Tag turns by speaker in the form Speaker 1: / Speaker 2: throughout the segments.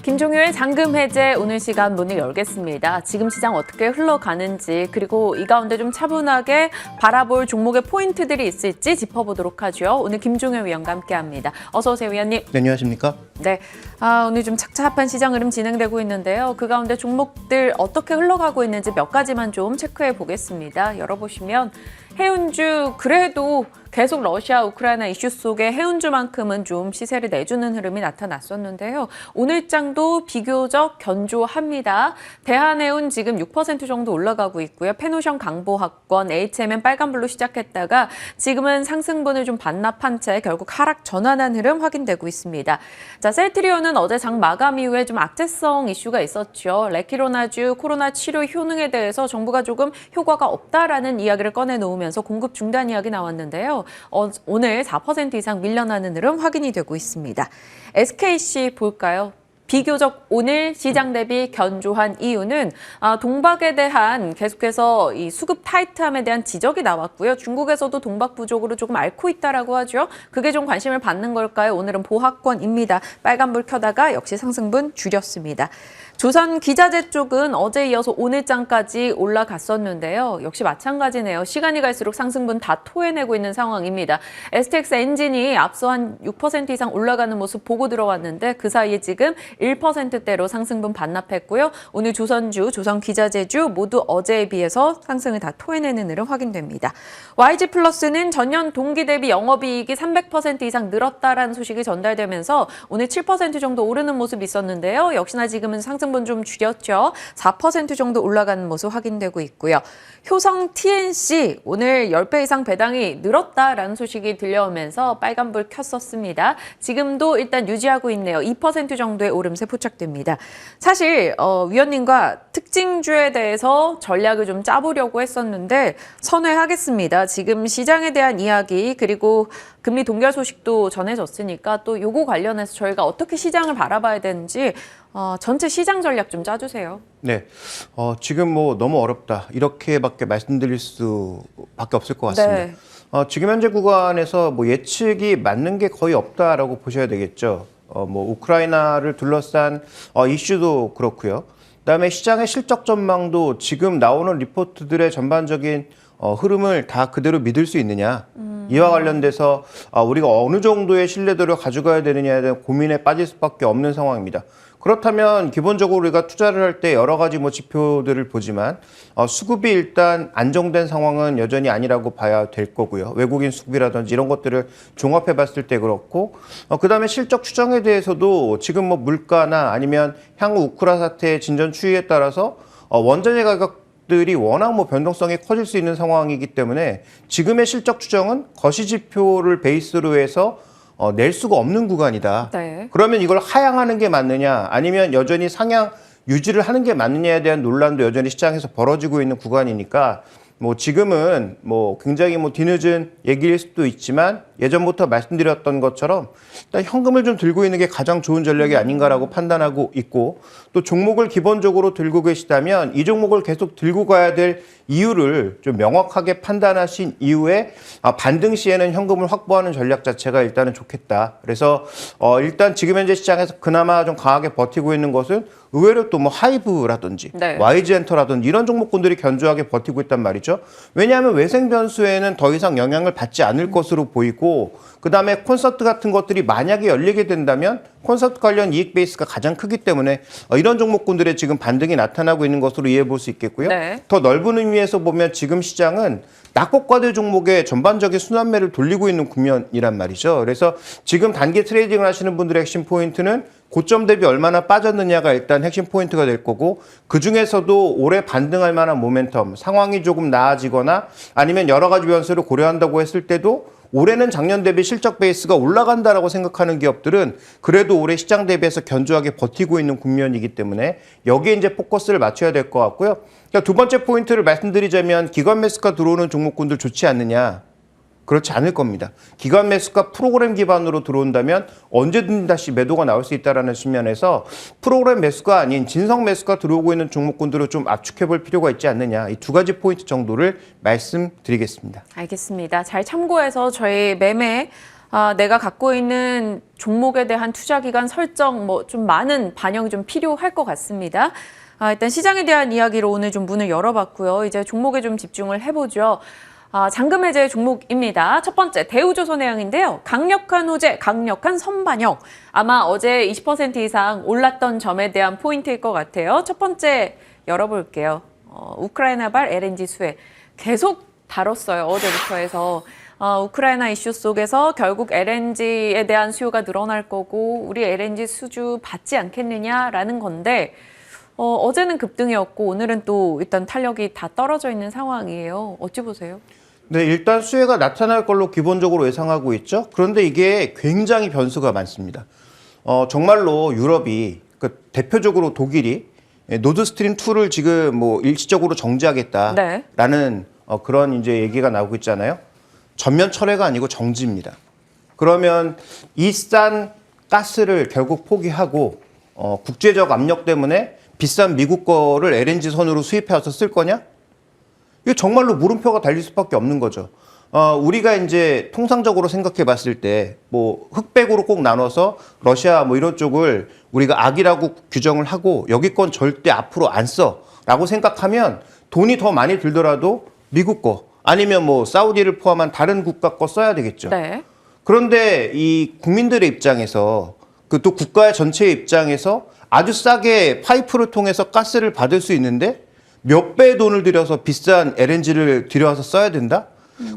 Speaker 1: 김종효의 잠금 해제 오늘 시간 문을 열겠습니다. 지금 시장 어떻게 흘러가는지 그리고 이 가운데 좀 차분하게 바라볼 종목의 포인트들이 있을지 짚어보도록 하죠. 오늘 김종효 위원과 함께합니다. 어서 오세요, 위원님.
Speaker 2: 네, 안녕하십니까?
Speaker 1: 네, 오늘 좀 착잡한 시장 흐름 진행되고 있는데요. 그 가운데 종목들 어떻게 흘러가고 있는지 몇 가지만 좀 체크해 보겠습니다. 열어보시면 해운주 그래도 계속 러시아 우크라이나 이슈 속에 해운주만큼은 좀 시세를 내주는 흐름이 나타났었는데요. 오늘 장도 비교적 견조합니다. 대한해운 지금 6% 정도 올라가고 있고요. 페노션 강보학권, HMM 빨간불로 시작했다가 지금은 상승분을 좀 반납한 채 결국 하락 전환한 흐름 확인되고 있습니다. 자, 셀트리온은 어제 장 마감 이후에 좀 악재성 이슈가 있었죠. 레키로나주 코로나 치료 효능에 대해서 정부가 조금 효과가 없다라는 이야기를 꺼내놓으면서 공급 중단 이야기 나왔는데요. 오늘 4% 이상 밀려나는 흐름 확인이 되고 있습니다. SKC 볼까요? 비교적 오늘 시장 대비 견조한 이유는 동박에 대한 계속해서 이 수급 타이트함에 대한 지적이 나왔고요. 중국에서도 동박 부족으로 조금 앓고 있다라고 하죠. 그게 좀 관심을 받는 걸까요? 오늘은 보합권입니다. 빨간불 켜다가 역시 상승분 줄였습니다. 조선 기자재 쪽은 어제 이어서 오늘 장까지 올라갔었는데요. 역시 마찬가지네요. 시간이 갈수록 상승분 다 토해내고 있는 상황입니다. STX 엔진이 앞서 한 6% 이상 올라가는 모습 보고 들어왔는데 그 사이에 지금 1%대로 상승분 반납했고요. 오늘 조선주, 조선 기자재주 모두 어제에 비해서 상승을 다 토해내는 흐름 확인됩니다. YG플러스는 전년 동기 대비 영업이익이 300% 이상 늘었다라는 소식이 전달되면서 오늘 7% 정도 오르는 모습이 있었는데요. 역시나 지금은 상승분 좀 줄였죠. 4% 정도 올라가는 모습 확인되고 있고요. 효성 TNC 오늘 10배 이상 배당이 늘었다라는 소식이 들려오면서 빨간불 켰었습니다. 지금도 일단 유지하고 있네요. 2% 정도의 오름세 포착됩니다. 사실 위원님과 특징주에 대해서 전략을 좀 짜보려고 했었는데 선회하겠습니다. 지금 시장에 대한 이야기 그리고 금리 동결 소식도 전해졌으니까 또 요거 관련해서 저희가 어떻게 시장을 바라봐야 되는지 전체 시장 전략 좀 짜주세요.
Speaker 2: 네, 지금 뭐 너무 어렵다 이렇게밖에 말씀드릴 수밖에 없을 것 같습니다.
Speaker 1: 네.
Speaker 2: 지금 현재 구간에서 뭐 예측이 맞는 게 거의 없다라고 보셔야 되겠죠. 뭐 우크라이나를 둘러싼 이슈도 그렇고요. 그다음에 시장의 실적 전망도 지금 나오는 리포트들의 전반적인 흐름을 다 그대로 믿을 수 있느냐. 이와 관련돼서 우리가 어느 정도의 신뢰도를 가져가야 되느냐에 대한 고민에 빠질 수밖에 없는 상황입니다. 그렇다면 기본적으로 우리가 투자를 할 때 여러 가지 뭐 지표들을 보지만 수급이 일단 안정된 상황은 여전히 아니라고 봐야 될 거고요. 외국인 수급이라든지 이런 것들을 종합해 봤을 때 그렇고 그다음에 실적 추정에 대해서도 지금 뭐 물가나 아니면 향후 우크라 사태의 진전 추이에 따라서 원자재 가격들이 워낙 뭐 변동성이 커질 수 있는 상황이기 때문에 지금의 실적 추정은 거시지표를 베이스로 해서 낼 수가 없는 구간이다.
Speaker 1: 네.
Speaker 2: 그러면 이걸 하향하는 게 맞느냐 아니면 여전히 상향 유지를 하는 게 맞느냐에 대한 논란도 여전히 시장에서 벌어지고 있는 구간이니까 뭐 지금은 뭐 굉장히 뭐 뒤늦은 얘기일 수도 있지만 예전부터 말씀드렸던 것처럼 일단 현금을 좀 들고 있는 게 가장 좋은 전략이 아닌가라고 판단하고 있고 또 종목을 기본적으로 들고 계시다면 이 종목을 계속 들고 가야 될 이유를 좀 명확하게 판단하신 이후에 반등 시에는 현금을 확보하는 전략 자체가 일단은 좋겠다. 그래서 일단 지금 현재 시장에서 그나마 좀 강하게 버티고 있는 것은 의외로 또 뭐 하이브라든지
Speaker 1: 네.
Speaker 2: YG엔터라든지 이런 종목군들이 견조하게 버티고 있단 말이죠. 왜냐하면 외생 변수에는 더 이상 영향을 받지 않을 것으로 보이고 그다음에 콘서트 같은 것들이 만약에 열리게 된다면 콘서트 관련 이익 베이스가 가장 크기 때문에 이런 종목군들의 지금 반등이 나타나고 있는 것으로 이해해 볼 수 있겠고요.
Speaker 1: 네.
Speaker 2: 더 넓은 의미에서 보면 지금 시장은 낙폭과대 종목의 전반적인 순환매를 돌리고 있는 국면이란 말이죠. 그래서 지금 단기 트레이딩을 하시는 분들의 핵심 포인트는 고점 대비 얼마나 빠졌느냐가 일단 핵심 포인트가 될 거고 그중에서도 올해 반등할 만한 모멘텀, 상황이 조금 나아지거나 아니면 여러 가지 변수를 고려한다고 했을 때도 올해는 작년 대비 실적 베이스가 올라간다라고 생각하는 기업들은 그래도 올해 시장 대비해서 견조하게 버티고 있는 국면이기 때문에 여기에 이제 포커스를 맞춰야 될 것 같고요. 그러니까 두 번째 포인트를 말씀드리자면 기관 매수가 들어오는 종목군들 좋지 않느냐. 그렇지 않을 겁니다. 기관 매수가 프로그램 기반으로 들어온다면 언제든 다시 매도가 나올 수 있다는 측면에서 프로그램 매수가 아닌 진성 매수가 들어오고 있는 종목군들을 좀 압축해 볼 필요가 있지 않느냐. 이 두 가지 포인트 정도를 말씀드리겠습니다.
Speaker 1: 알겠습니다. 잘 참고해서 저희 매매 내가 갖고 있는 종목에 대한 투자 기간 설정 뭐 좀 많은 반영이 좀 필요할 것 같습니다. 일단 시장에 대한 이야기로 오늘 좀 문을 열어봤고요. 이제 종목에 좀 집중을 해보죠. 잔금 해제 종목입니다. 첫 번째 대우조선해양인데요. 강력한 호재, 강력한 선반영. 아마 어제 20% 이상 올랐던 점에 대한 포인트일 것 같아요. 첫 번째 열어볼게요. 우크라이나발 LNG 수혜 계속 다뤘어요. 어제부터 해서. 우크라이나 이슈 속에서 결국 LNG에 대한 수요가 늘어날 거고 우리 LNG 수주 받지 않겠느냐라는 건데 어제는 급등이었고 오늘은 또 일단 탄력이 다 떨어져 있는 상황이에요. 어찌 보세요?
Speaker 2: 네, 일단 수혜가 나타날 걸로 기본적으로 예상하고 있죠. 그런데 이게 굉장히 변수가 많습니다. 정말로 유럽이 대표적으로 독일이 노드스트림 2를 지금 뭐 일시적으로 정지하겠다라는 그런 이제 얘기가 나오고 있잖아요. 전면 철회가 아니고 정지입니다. 그러면 이 싼 가스를 결국 포기하고 국제적 압력 때문에 비싼 미국 거를 LNG 선으로 수입해와서 쓸 거냐? 이거 정말로 물음표가 달릴 수밖에 없는 거죠. 우리가 이제 통상적으로 생각해 봤을 때, 뭐, 흑백으로 꼭 나눠서 러시아 뭐 이런 쪽을 우리가 악이라고 규정을 하고 여기 건 절대 앞으로 안 써. 라고 생각하면 돈이 더 많이 들더라도 미국 거 아니면 뭐 사우디를 포함한 다른 국가 거 써야 되겠죠.
Speaker 1: 네.
Speaker 2: 그런데 이 국민들의 입장에서 또 국가의 전체의 입장에서 아주 싸게 파이프를 통해서 가스를 받을 수 있는데 몇 배의 돈을 들여서 비싼 LNG를 들여와서 써야 된다?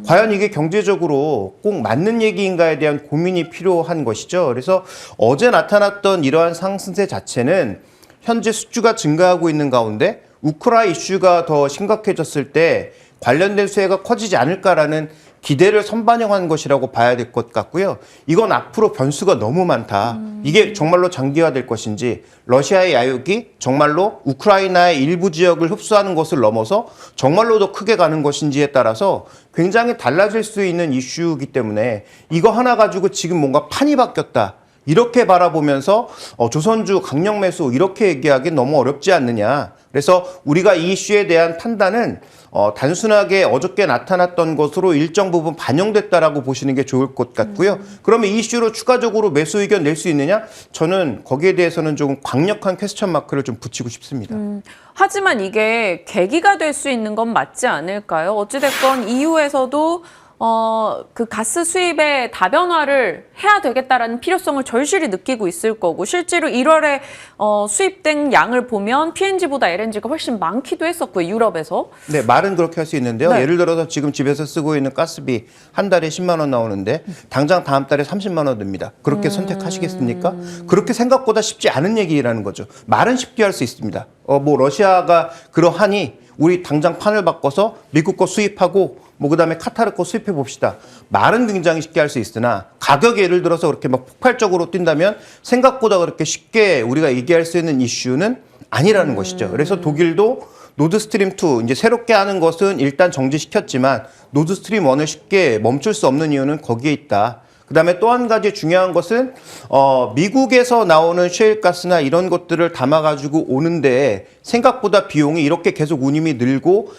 Speaker 2: 과연 이게 경제적으로 꼭 맞는 얘기인가에 대한 고민이 필요한 것이죠. 그래서 어제 나타났던 이러한 상승세 자체는 현재 수주가 증가하고 있는 가운데 우크라이나 이슈가 더 심각해졌을 때 관련된 수혜가 커지지 않을까라는 기대를 선반영한 것이라고 봐야 될 것 같고요. 이건 앞으로 변수가 너무 많다. 이게 정말로 장기화될 것인지 러시아의 야욕이 정말로 우크라이나의 일부 지역을 흡수하는 것을 넘어서 정말로 더 크게 가는 것인지에 따라서 굉장히 달라질 수 있는 이슈이기 때문에 이거 하나 가지고 지금 뭔가 판이 바뀌었다. 이렇게 바라보면서 조선주 강력 매수 이렇게 얘기하기 너무 어렵지 않느냐. 그래서 우리가 이 이슈에 대한 판단은 단순하게 어저께 나타났던 것으로 일정 부분 반영됐다라고 보시는 게 좋을 것 같고요. 그러면 이 이슈로 추가적으로 매수 의견 낼 수 있느냐? 저는 거기에 대해서는 조금 강력한 퀘스천 마크를 좀 붙이고 싶습니다.
Speaker 1: 하지만 이게 계기가 될 수 있는 건 맞지 않을까요? 어찌됐건 EU에서도 그 가스 수입의 다변화를 해야 되겠다라는 필요성을 절실히 느끼고 있을 거고 실제로 1월에 수입된 양을 보면 PNG보다 LNG가 훨씬 많기도 했었고요. 유럽에서.
Speaker 2: 네, 말은 그렇게 할 수 있는데요.
Speaker 1: 네.
Speaker 2: 예를 들어서 지금 집에서 쓰고 있는 가스비 한 달에 10만 원 나오는데 당장 다음 달에 30만 원 듭니다. 그렇게 선택하시겠습니까? 그렇게 생각보다 쉽지 않은 얘기라는 거죠. 말은 쉽게 할 수 있습니다. 뭐 러시아가 그러하니 우리 당장 판을 바꿔서 미국 거 수입하고 뭐 그다음에 카타르 거 수입해 봅시다. 말은 굉장히 쉽게 할 수 있으나 가격이 예를 들어서 그렇게 막 폭발적으로 뛴다면 생각보다 그렇게 쉽게 우리가 얘기할 수 있는 이슈는 아니라는 것이죠. 그래서 독일도 노드스트림 2 이제 새롭게 하는 것은 일단 정지시켰지만 노드스트림 1을 쉽게 멈출 수 없는 이유는 거기에 있다. 그다음에 또 한 가지 중요한 것은 미국에서 나오는 셰일가스나 이런 것들을 담아가지고 오는데 생각보다 비용이 이렇게 계속 운임이 늘고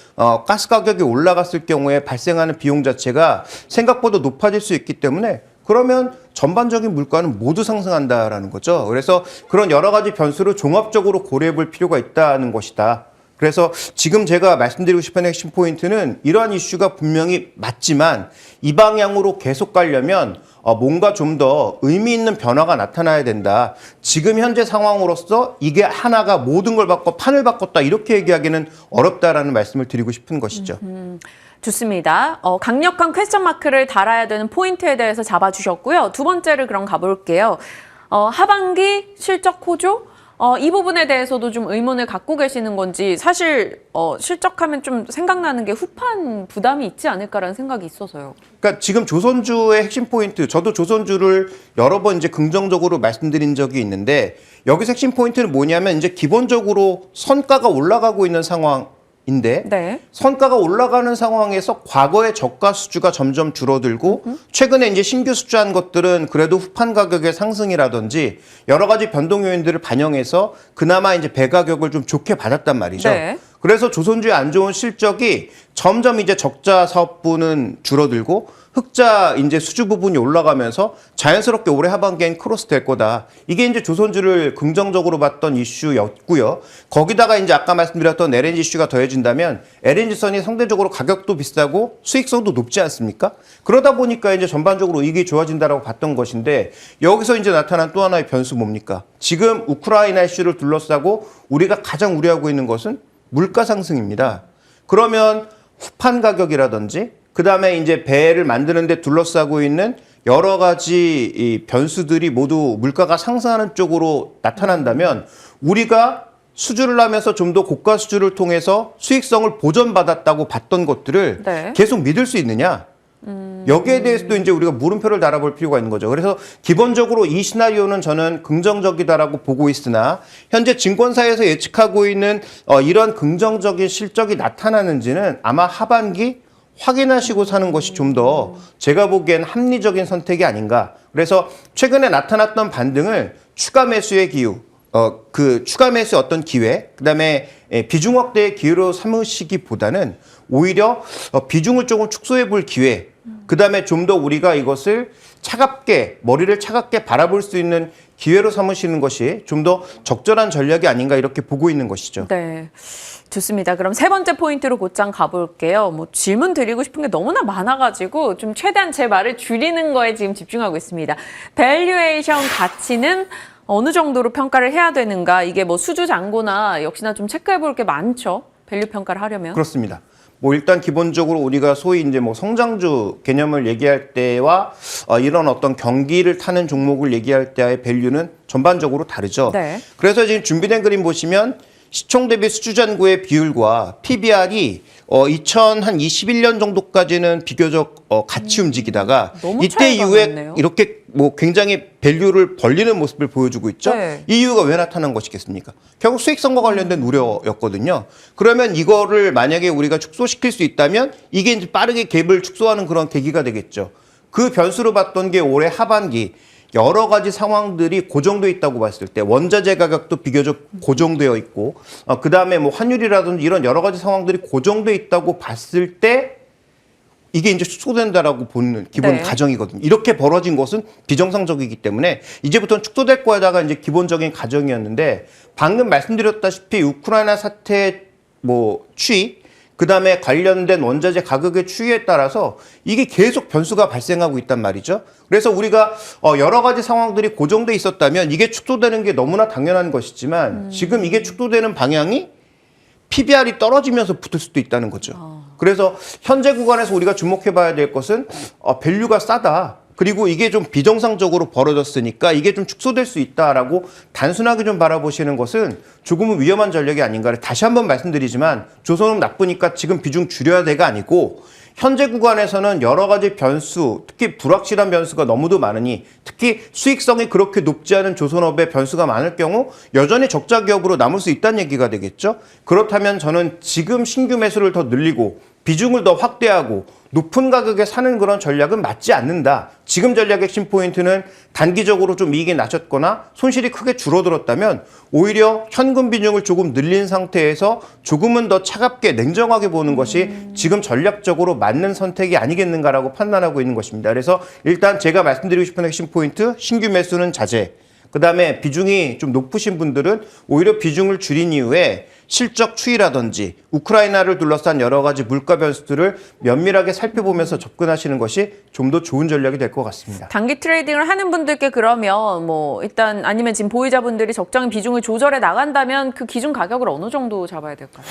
Speaker 2: 가스 가격이 올라갔을 경우에 발생하는 비용 자체가 생각보다 높아질 수 있기 때문에 그러면 전반적인 물가는 모두 상승한다라는 거죠. 그래서 그런 여러 가지 변수를 종합적으로 고려해 볼 필요가 있다는 것이다. 그래서 지금 제가 말씀드리고 싶은 핵심 포인트는 이러한 이슈가 분명히 맞지만 이 방향으로 계속 가려면 뭔가 좀 더 의미 있는 변화가 나타나야 된다. 지금 현재 상황으로서 이게 하나가 모든 걸 바꿔 판을 바꿨다 이렇게 얘기하기는 어렵다라는 말씀을 드리고 싶은 것이죠.
Speaker 1: 좋습니다. 강력한 퀘스천 마크를 달아야 되는 포인트에 대해서 잡아주셨고요. 두 번째를 그럼 가볼게요. 하반기 실적 호조? 이 부분에 대해서도 좀 의문을 갖고 계시는 건지 사실 실적하면 좀 생각나는 게 후판 부담이 있지 않을까라는 생각이 있어서요.
Speaker 2: 그러니까 지금 조선주의 핵심 포인트, 저도 조선주를 여러 번 이제 긍정적으로 말씀드린 적이 있는데 여기서 핵심 포인트는 뭐냐면 이제 기본적으로 선가가 올라가고 있는 상황. 인데
Speaker 1: 네.
Speaker 2: 선가가 올라가는 상황에서 과거의 저가 수주가 점점 줄어들고 최근에 이제 신규 수주한 것들은 그래도 후판 가격의 상승이라든지 여러 가지 변동 요인들을 반영해서 그나마 이제 배 가격을 좀 좋게 받았단 말이죠.
Speaker 1: 네.
Speaker 2: 그래서 조선주의 안 좋은 실적이 점점 이제 적자 사업부는 줄어들고 흑자 이제 수주 부분이 올라가면서 자연스럽게 올해 하반기엔 크로스 될 거다. 이게 이제 조선주를 긍정적으로 봤던 이슈였고요. 거기다가 이제 아까 말씀드렸던 LNG 이슈가 더해진다면 LNG선이 상대적으로 가격도 비싸고 수익성도 높지 않습니까? 그러다 보니까 이제 전반적으로 이익이 좋아진다라고 봤던 것인데 여기서 이제 나타난 또 하나의 변수 뭡니까? 지금 우크라이나 이슈를 둘러싸고 우리가 가장 우려하고 있는 것은 물가 상승입니다. 그러면 후판 가격이라든지 그다음에 이제 배를 만드는 데 둘러싸고 있는 여러 가지 이 변수들이 모두 물가가 상승하는 쪽으로 나타난다면 우리가 수주를 하면서 좀 더 고가 수주를 통해서 수익성을 보전받았다고 봤던 것들을
Speaker 1: 네.
Speaker 2: 계속 믿을 수 있느냐? 여기에 대해서도 이제 우리가 물음표를 달아볼 필요가 있는 거죠. 그래서 기본적으로 이 시나리오는 저는 긍정적이다라고 보고 있으나 현재 증권사에서 예측하고 있는 이런 긍정적인 실적이 나타나는지는 아마 하반기 확인하시고 사는 것이 좀 더 제가 보기엔 합리적인 선택이 아닌가. 그래서 최근에 나타났던 반등을 추가 매수의 기후, 그 추가 매수의 어떤 기회, 그다음에 비중 확대의 기회로 삼으시기보다는 오히려 비중을 조금 축소해 볼 기회, 그다음에 좀 더 우리가 이것을 머리를 차갑게 바라볼 수 있는 기회로 삼으시는 것이 좀 더 적절한 전략이 아닌가 이렇게 보고 있는 것이죠.
Speaker 1: 네. 좋습니다. 그럼 세 번째 포인트로 곧장 가볼게요. 뭐 질문 드리고 싶은 게 너무나 많아가지고 좀 최대한 제 말을 줄이는 거에 지금 집중하고 있습니다. 밸류에이션 가치는 어느 정도로 평가를 해야 되는가? 이게 뭐 수주 잔고나 역시나 좀 체크해 볼 게 많죠. 밸류 평가를 하려면.
Speaker 2: 그렇습니다. 뭐 일단 기본적으로 우리가 소위 이제 뭐 성장주 개념을 얘기할 때와 이런 어떤 경기를 타는 종목을 얘기할 때의 밸류는 전반적으로 다르죠.
Speaker 1: 네.
Speaker 2: 그래서 지금 준비된 그림 보시면 시총 대비 수주 잔고의 비율과 PBR이 2021년 정도까지는 비교적 같이 움직이다가
Speaker 1: 너무
Speaker 2: 이때
Speaker 1: 차이가
Speaker 2: 이후에
Speaker 1: 났네요.
Speaker 2: 이렇게 뭐 굉장히 밸류를 벌리는 모습을 보여주고 있죠.
Speaker 1: 네.
Speaker 2: 이 이유가 왜 나타난 것이겠습니까? 결국 수익성과 관련된 우려였거든요. 그러면 이거를 만약에 우리가 축소시킬 수 있다면 이게 이제 빠르게 갭을 축소하는 그런 계기가 되겠죠. 그 변수로 봤던 게 올해 하반기 여러 가지 상황들이 고정돼 있다고 봤을 때 원자재 가격도 비교적 고정되어 있고 그다음에 뭐 환율이라든지 이런 여러 가지 상황들이 고정돼 있다고 봤을 때 이게 이제 축소된다라고 보는 기본
Speaker 1: 네.
Speaker 2: 가정이거든요. 이렇게 벌어진 것은 비정상적이기 때문에 이제부터는 축소될 거에다가 이제 기본적인 가정이었는데 방금 말씀드렸다시피 우크라이나 사태 뭐 추이 그다음에 관련된 원자재 가격의 추이에 따라서 이게 계속 변수가 발생하고 있단 말이죠. 그래서 우리가 여러 가지 상황들이 고정돼 있었다면 이게 축소되는 게 너무나 당연한 것이지만 지금 이게 축소되는 방향이 PBR이 떨어지면서 붙을 수도 있다는 거죠. 그래서 현재 구간에서 우리가 주목해 봐야 될 것은 밸류가 싸다. 그리고 이게 좀 비정상적으로 벌어졌으니까 이게 좀 축소될 수 있다라고 단순하게 좀 바라보시는 것은 조금은 위험한 전략이 아닌가를 다시 한번 말씀드리지만 조선은 나쁘니까 지금 비중 줄여야 돼가 아니고 현재 구간에서는 여러 가지 변수, 특히 불확실한 변수가 너무도 많으니 특히 수익성이 그렇게 높지 않은 조선업의 변수가 많을 경우 여전히 적자 기업으로 남을 수 있다는 얘기가 되겠죠. 그렇다면 저는 지금 신규 매수를 더 늘리고 비중을 더 확대하고 높은 가격에 사는 그런 전략은 맞지 않는다. 지금 전략의 핵심 포인트는 단기적으로 좀 이익이 낮았거나 손실이 크게 줄어들었다면 오히려 현금 비중을 조금 늘린 상태에서 조금은 더 차갑게 냉정하게 보는 것이 지금 전략적으로 맞는 선택이 아니겠는가라고 판단하고 있는 것입니다. 그래서 일단 제가 말씀드리고 싶은 핵심 포인트, 신규 매수는 자제. 그다음에 비중이 좀 높으신 분들은 오히려 비중을 줄인 이후에 실적 추이라든지 우크라이나를 둘러싼 여러 가지 물가 변수들을 면밀하게 살펴보면서 접근하시는 것이 좀 더 좋은 전략이 될 것 같습니다.
Speaker 1: 단기 트레이딩을 하는 분들께 그러면 뭐 일단 아니면 지금 보유자분들이 적정한 비중을 조절해 나간다면 그 기준 가격을 어느 정도 잡아야 될까요?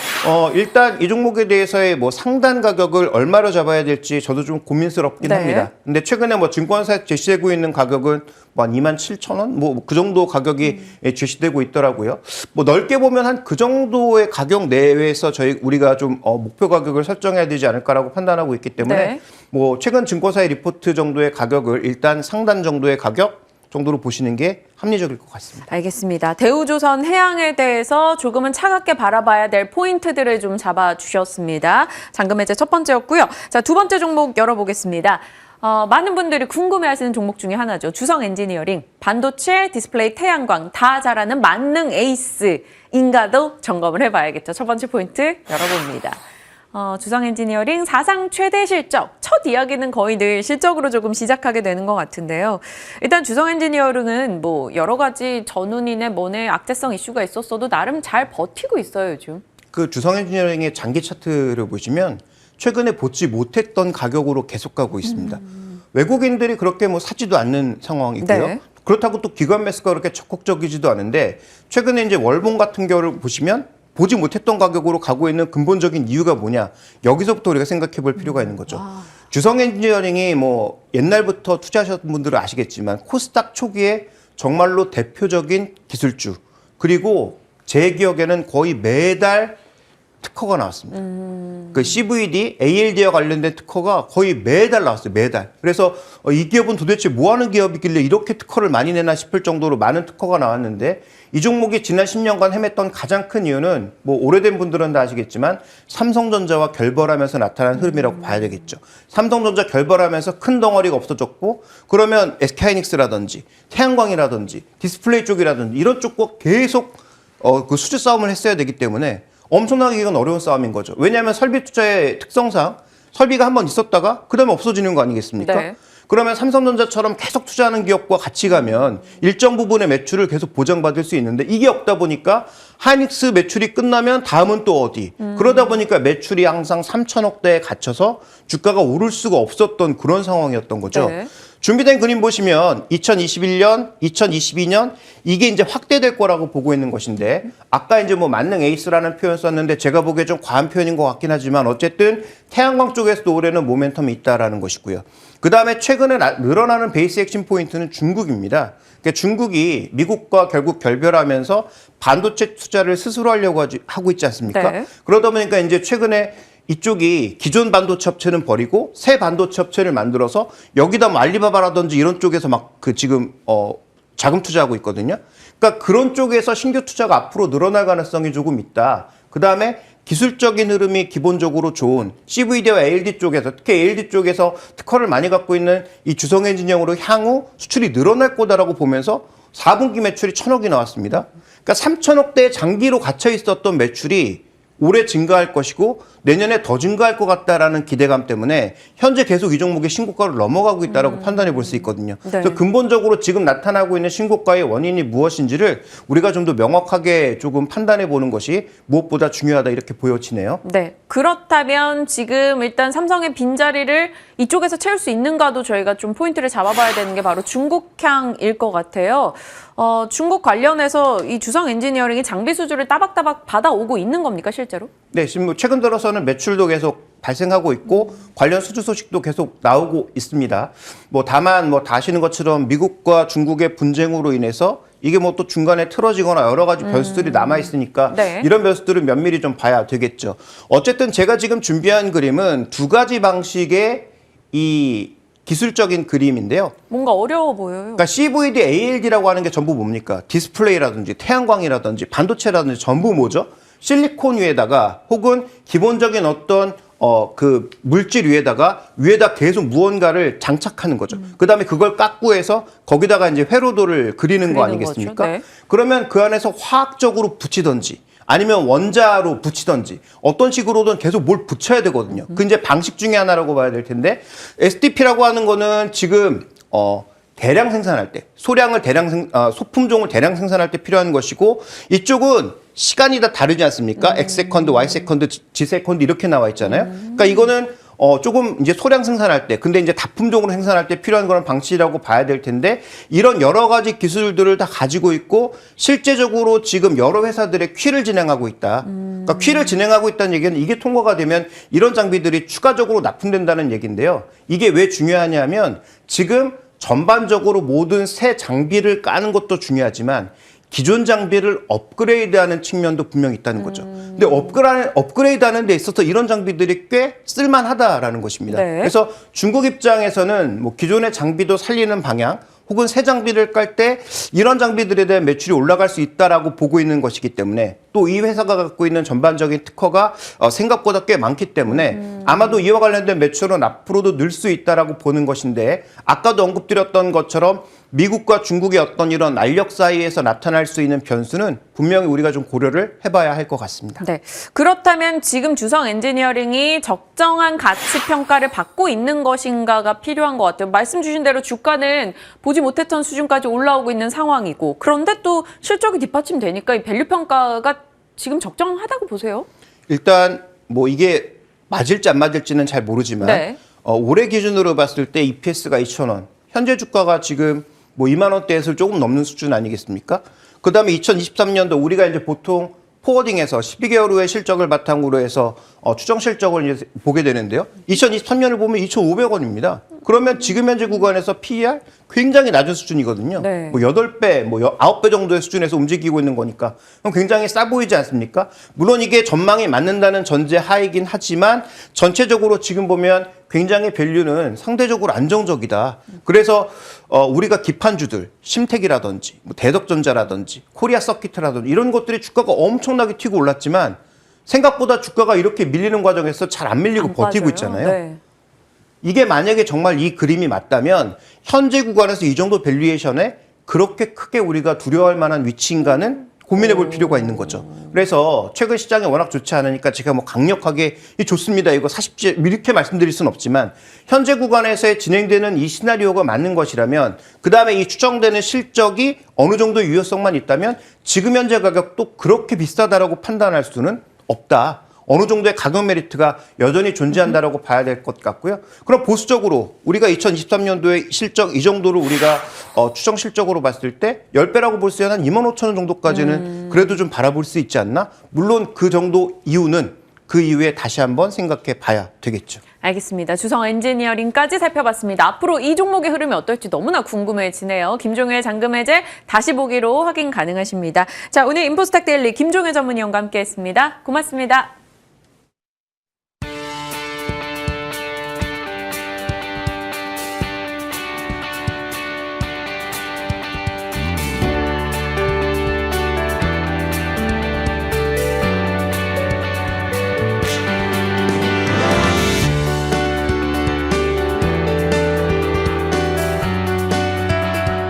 Speaker 2: 일단 이 종목에 대해서의 뭐 상단 가격을 얼마로 잡아야 될지 저도 좀 고민스럽긴
Speaker 1: 네.
Speaker 2: 합니다. 근데 최근에 뭐 증권사에 제시되고 있는 가격은 뭐 한 27,000원? 뭐 그 정도 가격이 제시되고 있더라고요. 뭐 넓게 보면 한 그 정도의 가격 내외에서 우리가 좀 목표 가격을 설정해야 되지 않을까라고 판단하고 있기 때문에
Speaker 1: 네.
Speaker 2: 뭐 최근 증권사의 리포트 정도의 가격을 일단 상단 정도의 가격 정도로 보시는 게 합리적일 것 같습니다.
Speaker 1: 알겠습니다. 대우조선 해양에 대해서 조금은 차갑게 바라봐야 될 포인트들을 좀 잡아주셨습니다. 잔금 해제 첫 번째였고요. 자, 두 번째 종목 열어보겠습니다. 많은 분들이 궁금해하시는 종목 중에 하나죠. 주성 엔지니어링, 반도체, 디스플레이, 태양광 다 잘하는 만능 에이스인가도 점검을 해봐야겠죠. 첫 번째 포인트 열어봅니다. 주성 엔지니어링 사상 최대 실적, 첫 이야기는 거의 늘 실적으로 조금 시작하게 되는 것 같은데요. 일단 주성 엔지니어링은 뭐 여러 가지 전운이네 뭐네 악재성 이슈가 있었어도 나름 잘 버티고 있어요, 요즘.
Speaker 2: 그 주성 엔지니어링의 장기 차트를 보시면 최근에 보지 못했던 가격으로 계속 가고 있습니다. 외국인들이 그렇게 뭐 사지도 않는 상황이고요.
Speaker 1: 네.
Speaker 2: 그렇다고 또 기관 매수가 그렇게 적극적이지도 않은데 최근에 이제 월봉 같은 경우를 보시면 보지 못했던 가격으로 가고 있는 근본적인 이유가 뭐냐. 여기서부터 우리가 생각해 볼 필요가 있는 거죠. 주성 엔지니어링이 뭐 옛날부터 투자하셨던 분들은 아시겠지만 코스닥 초기에 정말로 대표적인 기술주 그리고 제 기억에는 거의 매달 특허가 나왔습니다. 그 CVD, ALD와 관련된 특허가 거의 매달 나왔어요. 매달. 그래서 이 기업은 도대체 뭐 하는 기업이길래 이렇게 특허를 많이 내나 싶을 정도로 많은 특허가 나왔는데 이 종목이 지난 10년간 헤맸던 가장 큰 이유는 뭐 오래된 분들은 다 아시겠지만 삼성전자와 결별하면서 나타난 흐름이라고 봐야 되겠죠. 삼성전자 결별하면서 큰 덩어리가 없어졌고 그러면 SK하이닉스라든지 태양광이라든지 디스플레이 쪽이라든지 이런 쪽과 계속 그 수주 싸움을 했어야 되기 때문에 엄청나게 이건 어려운 싸움인 거죠. 왜냐하면 설비 투자의 특성상 설비가 한번 있었다가 그다음에 없어지는 거 아니겠습니까?
Speaker 1: 네.
Speaker 2: 그러면 삼성전자처럼 계속 투자하는 기업과 같이 가면 일정 부분의 매출을 계속 보장받을 수 있는데 이게 없다 보니까 하이닉스 매출이 끝나면 다음은 또 어디? 그러다 보니까 매출이 항상 3천억대에 갇혀서 주가가 오를 수가 없었던 그런 상황이었던 거죠.
Speaker 1: 네.
Speaker 2: 준비된 그림 보시면 2021년, 2022년 이게 이제 확대될 거라고 보고 있는 것인데 아까 이제 뭐 만능 에이스라는 표현 썼는데 제가 보기에 좀 과한 표현인 것 같긴 하지만 어쨌든 태양광 쪽에서도 올해는 모멘텀이 있다라는 것이고요. 그 다음에 최근에 늘어나는 베이스 핵심 포인트는 중국입니다. 그러니까 중국이 미국과 결국 결별하면서 반도체 투자를 스스로 하려고 하고 있지 않습니까?
Speaker 1: 네.
Speaker 2: 그러다 보니까 이제 최근에 이쪽이 기존 반도체 업체는 버리고 새 반도체 업체를 만들어서 여기다 뭐 알리바바라든지 이런 쪽에서 막 그 지금 자금 투자하고 있거든요. 그러니까 그런 쪽에서 신규 투자가 앞으로 늘어날 가능성이 조금 있다. 그 다음에 기술적인 흐름이 기본적으로 좋은 CVD와 ALD 쪽에서 특히 ALD 쪽에서 특허를 많이 갖고 있는 이 주성 엔지니어링으로 향후 수출이 늘어날 거다라고 보면서 4분기 매출이 1,000억이 나왔습니다. 그러니까 3,000억대의 장기로 갇혀 있었던 매출이 올해 증가할 것이고 내년에 더 증가할 것 같다라는 기대감 때문에 현재 계속 이 종목의 신고가를 넘어가고 있다라고 판단해 볼 수 있거든요.
Speaker 1: 네.
Speaker 2: 그래서 근본적으로 지금 나타나고 있는 신고가의 원인이 무엇인지를 우리가 좀 더 명확하게 조금 판단해 보는 것이 무엇보다 중요하다 이렇게 보여지네요.
Speaker 1: 네. 그렇다면 지금 일단 삼성의 빈자리를 이쪽에서 채울 수 있는가도 저희가 좀 포인트를 잡아봐야 되는 게 바로 중국향일 것 같아요. 중국 관련해서 이 주성 엔지니어링이 장비 수주를 따박따박 받아오고 있는 겁니까, 실제로?
Speaker 2: 네, 지금 뭐 최근 들어서는 매출도 계속 발생하고 있고 관련 수주 소식도 계속 나오고 있습니다. 뭐 다만 뭐 다 아시는 것처럼 미국과 중국의 분쟁으로 인해서 이게 뭐 또 중간에 틀어지거나 여러 가지 변수들이 남아 있으니까
Speaker 1: 네.
Speaker 2: 이런 변수들은 면밀히 좀 봐야 되겠죠. 어쨌든 제가 지금 준비한 그림은 두 가지 방식의 이 기술적인 그림인데요.
Speaker 1: 뭔가 어려워 보여요.
Speaker 2: 그러니까 CVD, ALD라고 하는 게 전부 뭡니까? 디스플레이라든지 태양광이라든지 반도체라든지 전부 뭐죠? 실리콘 위에다가 혹은 기본적인 어떤 그 물질 위에다 계속 무언가를 장착하는 거죠. 그다음에 그걸 깎고 해서 거기다가 이제 회로도를 그리는 거 아니겠습니까?
Speaker 1: 거죠. 네.
Speaker 2: 그러면 그 안에서 화학적으로 붙이든지 아니면 원자로 붙이든지 어떤 식으로든 계속 뭘 붙여야 되거든요. 그 이제 방식 중에 하나라고 봐야 될 텐데 SDP라고 하는 거는 지금 대량 생산할 때 소량을 소품종을 대량 생산할 때 필요한 것이고 이쪽은 시간이 다 다르지 않습니까? X 세컨드, Y 세컨드, G 세컨드 이렇게 나와 있잖아요. 그러니까 이거는 조금 이제 소량 생산할 때, 근데 이제 다품종으로 생산할 때 필요한 그런 방식이라고 봐야 될 텐데, 이런 여러 가지 기술들을 다 가지고 있고, 실제적으로 지금 여러 회사들의 퀴를 진행하고 있다. 그러니까 퀴를 진행하고 있다는 얘기는 이게 통과가 되면 이런 장비들이 추가적으로 납품된다는 얘기인데요. 이게 왜 중요하냐면, 지금 전반적으로 모든 새 장비를 까는 것도 중요하지만, 기존 장비를 업그레이드하는 측면도 분명히 있다는 거죠. 근데 업그레이드하는 데 있어서 이런 장비들이 꽤 쓸만하다라는 것입니다.
Speaker 1: 네.
Speaker 2: 그래서 중국 입장에서는 뭐 기존의 장비도 살리는 방향 혹은 새 장비를 깔 때 이런 장비들에 대한 매출이 올라갈 수 있다라고 보고 있는 것이기 때문에 또 이 회사가 갖고 있는 전반적인 특허가 생각보다 꽤 많기 때문에 아마도 이와 관련된 매출은 앞으로도 늘 수 있다라고 보는 것인데 아까도 언급드렸던 것처럼 미국과 중국의 어떤 이런 알력 사이에서 나타날 수 있는 변수는 분명히 우리가 좀 고려를 해봐야 할 것 같습니다.
Speaker 1: 네. 그렇다면 지금 주성 엔지니어링이 적정한 가치 평가를 받고 있는 것인가가 필요한 것 같아요. 말씀 주신 대로 주가는 보지 못했던 수준까지 올라오고 있는 상황이고 그런데 또 실적이 뒷받침되니까 이 밸류 평가가 지금 적정하다고 보세요?
Speaker 2: 일단 뭐 이게 맞을지 안 맞을지는 잘 모르지만
Speaker 1: 네.
Speaker 2: 올해 기준으로 봤을 때 EPS가 2,000원, 현재 주가가 지금 뭐 2만 원대에서 조금 넘는 수준 아니겠습니까? 그다음에 2023년도 우리가 이제 보통 포워딩에서 12개월 후의 실적을 바탕으로 해서 추정 실적을 이제 보게 되는데요. 2023년을 보면 2,500원입니다. 그러면 지금 현재 구간에서 PER 굉장히 낮은 수준이거든요.
Speaker 1: 네.
Speaker 2: 뭐 8배, 뭐 9배 정도의 수준에서 움직이고 있는 거니까 그럼 굉장히 싸 보이지 않습니까? 물론 이게 전망이 맞는다는 전제 하이긴 하지만 전체적으로 지금 보면 굉장히 밸류는 상대적으로 안정적이다. 그래서 우리가 기판주들, 심택이라든지 뭐 대덕전자라든지 코리아 서킷이라든지 이런 것들이 주가가 엄청나게 튀고 올랐지만 생각보다 주가가 이렇게 밀리는 과정에서 잘 안 밀리고
Speaker 1: 안
Speaker 2: 버티고
Speaker 1: 빠져요.
Speaker 2: 있잖아요.
Speaker 1: 네.
Speaker 2: 이게 만약에 정말 이 그림이 맞다면 현재 구간에서 이 정도 밸류에이션에 그렇게 크게 우리가 두려워할 만한 위치인가는 고민해 볼 필요가 있는 거죠. 그래서 최근 시장이 워낙 좋지 않으니까 제가 뭐 강력하게 이 좋습니다. 이거 사십시오. 이렇게 말씀드릴 수는 없지만 현재 구간에서 진행되는 이 시나리오가 맞는 것이라면 그다음에 이 추정되는 실적이 어느 정도 유효성만 있다면 지금 현재 가격도 그렇게 비싸다라고 판단할 수는 없다. 어느 정도의 가격 메리트가 여전히 존재한다라고 봐야 될 것 같고요. 그럼 보수적으로 우리가 2023년도에 실적 이 정도를 우리가 추정 실적으로 봤을 때 10배라고 볼 수 있는 한 25,000원 정도까지는 그래도 좀 바라볼 수 있지 않나? 물론 그 정도 이유는 그 이후에 다시 한번 생각해 봐야 되겠죠.
Speaker 1: 알겠습니다. 주성 엔지니어링까지 살펴봤습니다. 앞으로 이 종목의 흐름이 어떨지 너무나 궁금해지네요. 김종효의 잔금 해제 다시 보기로 확인 가능하십니다. 자, 오늘 인포스탁 데일리 김종효 전문위원과 함께했습니다. 고맙습니다.